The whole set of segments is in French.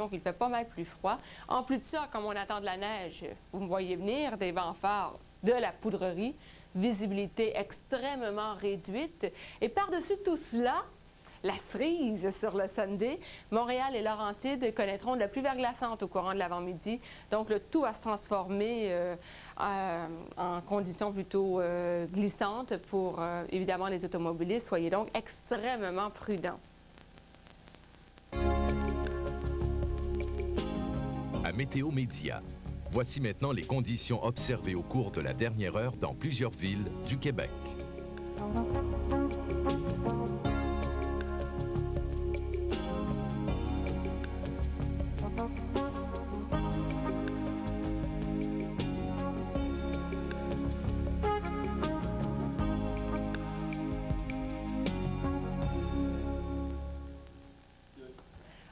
qu'il fait pas mal plus froid. En plus de ça, comme on attend de la neige, vous me voyez venir, des vents forts, de la poudrerie, visibilité extrêmement réduite. Et par-dessus tout cela, la cerise sur le Sunday. Montréal et Laurentides connaîtront de la pluie verglaçante au courant de l'avant-midi. Donc, le tout va se transformer en conditions plutôt glissantes pour, évidemment, les automobilistes. Soyez donc extrêmement prudents. À Météo Média, voici maintenant les conditions observées au cours de la dernière heure dans plusieurs villes du Québec.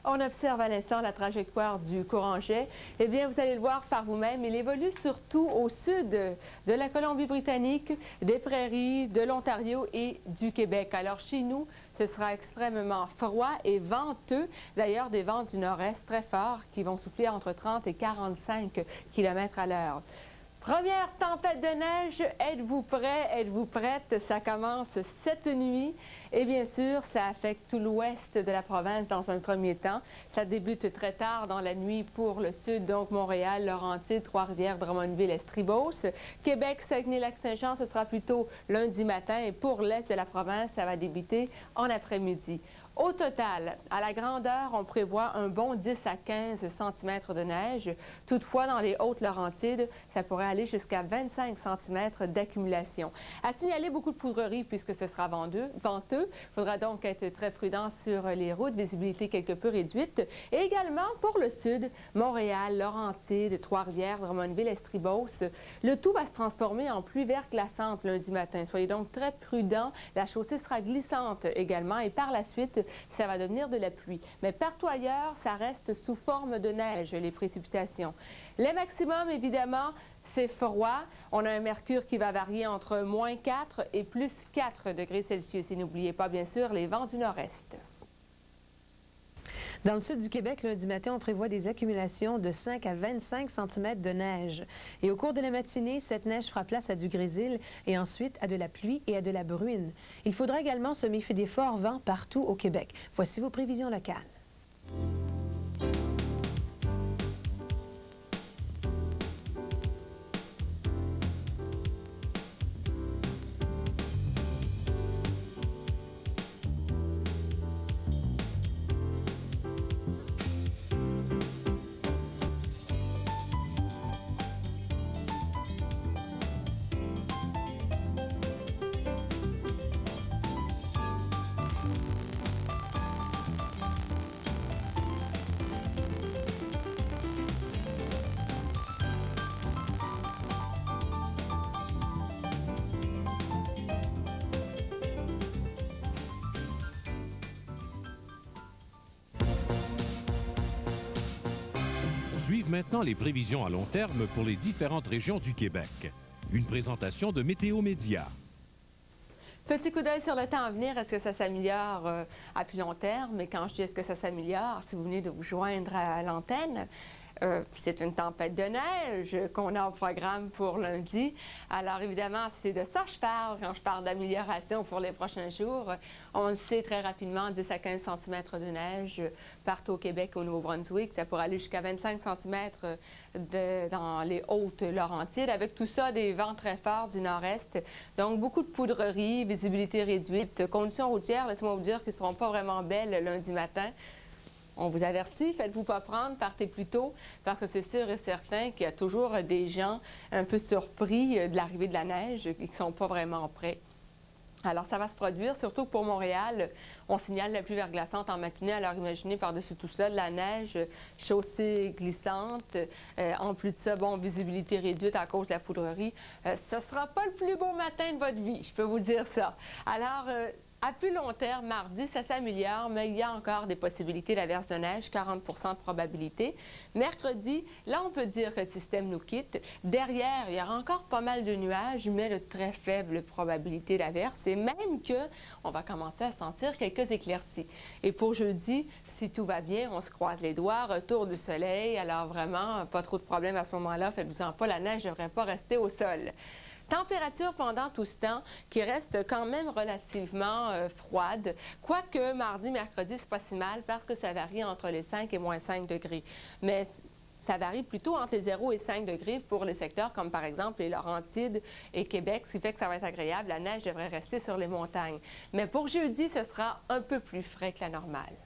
On observe à l'instant la trajectoire du courant jet. Eh bien, vous allez le voir par vous-même, il évolue surtout au sud de la Colombie-Britannique, des Prairies, de l'Ontario et du Québec. Alors, chez nous, ce sera extrêmement froid et venteux. D'ailleurs, des vents du nord-est très forts qui vont souffler entre 30 et 45 km à l'heure. Première tempête de neige, êtes-vous prêts, êtes-vous prête? Ça commence cette nuit et bien sûr, ça affecte tout l'ouest de la province dans un premier temps. Ça débute très tard dans la nuit pour le sud, donc Montréal, Laurentides, Trois-Rivières, Drummondville, Estrie-Beauce. Québec, Saguenay-Lac-Saint-Jean, ce sera plutôt lundi matin et pour l'est de la province, ça va débuter en après-midi. Au total, à la grandeur, on prévoit un bon 10 à 15 cm de neige. Toutefois, dans les Hautes-Laurentides, ça pourrait aller jusqu'à 25 cm d'accumulation. À signaler beaucoup de poudrerie puisque ce sera venteux. Il faudra donc être très prudent sur les routes, visibilité quelque peu réduite. Et également pour le sud, Montréal, Laurentides, Trois-Rivières, Drummondville, Estrie-Beauce. Le tout va se transformer en pluie verglaçante lundi matin. Soyez donc très prudents. La chaussée sera glissante également et par la suite, ça va devenir de la pluie. Mais partout ailleurs, ça reste sous forme de neige, les précipitations. Les maximums, évidemment, c'est froid. On a un mercure qui va varier entre moins 4 et plus 4 degrés Celsius. Et n'oubliez pas, bien sûr, les vents du nord-est. Dans le sud du Québec, lundi matin, on prévoit des accumulations de 5 à 25 cm de neige. Et au cours de la matinée, cette neige fera place à du grésil et ensuite à de la pluie et à de la bruine. Il faudra également se méfier des forts vents partout au Québec. Voici vos prévisions locales. Suivent maintenant les prévisions à long terme pour les différentes régions du Québec. Une présentation de Météo Média. Petit coup d'œil sur le temps à venir. Est-ce que ça s'améliore à plus long terme? Mais quand je dis est-ce que ça s'améliore, si vous venez de vous joindre à l'antenne, c'est une tempête de neige qu'on a au programme pour lundi. Alors évidemment, c'est de ça que je parle quand je parle d'amélioration pour les prochains jours. On le sait très rapidement, 10 à 15 cm de neige partout au Québec, au Nouveau-Brunswick. Ça pourrait aller jusqu'à 25 cm dans les Hautes-Laurentides. Avec tout ça, des vents très forts du nord-est. Donc beaucoup de poudrerie, visibilité réduite. Conditions routières, laissez-moi vous dire, qui ne seront pas vraiment belles lundi matin. On vous avertit, faites-vous pas prendre, partez plus tôt, parce que c'est sûr et certain qu'il y a toujours des gens un peu surpris de l'arrivée de la neige et qui ne sont pas vraiment prêts. Alors, ça va se produire, surtout pour Montréal. On signale la pluie verglaçante en matinée. Alors, imaginez par-dessus tout cela de la neige, chaussée glissante. En plus de ça, bon, visibilité réduite à cause de la poudrerie. Ce ne sera pas le plus beau matin de votre vie, je peux vous dire ça. Alors, À plus long terme, mardi, ça s'améliore, mais il y a encore des possibilités d'averses de neige, 40 % de probabilité. Mercredi, là, on peut dire que le système nous quitte. Derrière, il y aura encore pas mal de nuages, mais de très faible probabilité d'averses, et même qu'on va commencer à sentir quelques éclaircies. Et pour jeudi, si tout va bien, on se croise les doigts, retour du soleil, alors vraiment, pas trop de problème à ce moment-là, faites-vous-en pas, la neige ne devrait pas rester au sol. Température pendant tout ce temps qui reste quand même relativement froide, quoique mardi, mercredi, c'est pas si mal parce que ça varie entre les 5 et moins 5 degrés. Mais ça varie plutôt entre les 0 et 5 degrés pour les secteurs comme par exemple les Laurentides et Québec, ce qui fait que ça va être agréable. La neige devrait rester sur les montagnes. Mais pour jeudi, ce sera un peu plus frais que la normale.